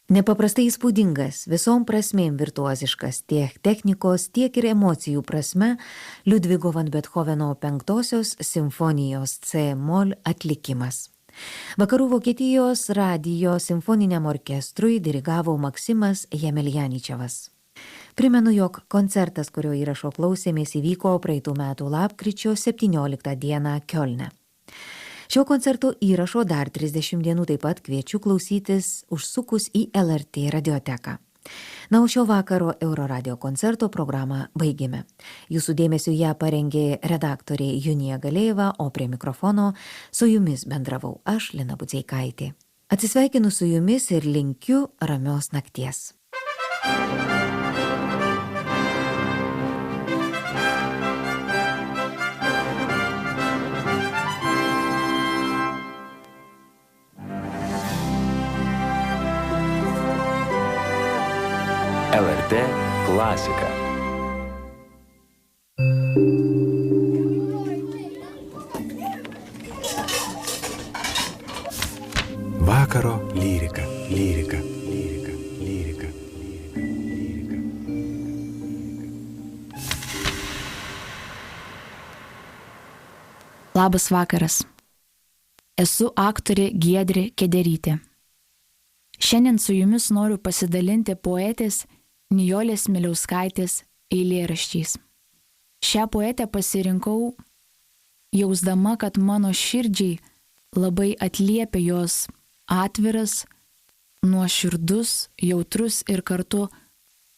Nepaprastai įspūdingas, visom prasmėm virtuoziškas, tiek technikos, tiek ir emocijų prasme Liudvigo van Bethoveno 5 simfonijos C-mol atlikimas. Vakarų Vokietijos radijo simfoniniam orkestrui dirigavo Maksimas Jemeljaničevas. Primenu, jog koncertas, kurio įrašo klausėmės, įvyko praeitų metų lapkričio 17 dieną Kiolne. Šio koncerto įrašo dar 30 dienų taip pat kviečiu klausytis užsukus į LRT radioteką. Na, o šio vakaro Euroradio koncerto programą baigėme. Jūsų dėmesio ją parengė redaktorė Junija Galėjeva, o prie mikrofono su jumis bendravau aš, Lina Budzeikaitė. Atsisveikinu su jumis ir linkiu ramios nakties. LRT klasika. Vakaro lyrika, lyrika, lyrika, lyrika, lyrika. Labas vakaras. Esu aktorė Giedrė Kederytė. Šiandien su jumis noriu pasidalinti poetės Nijolės Miliauskaitės eilėraščiais. Šią poetę pasirinkau, jausdama, kad mano širdžiai labai atliepia jos atviras, nuoširdus, jautrus ir kartu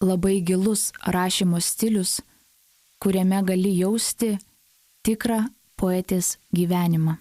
labai gilus rašymo stilius, kuriame gali jausti tikrą poetės gyvenimą.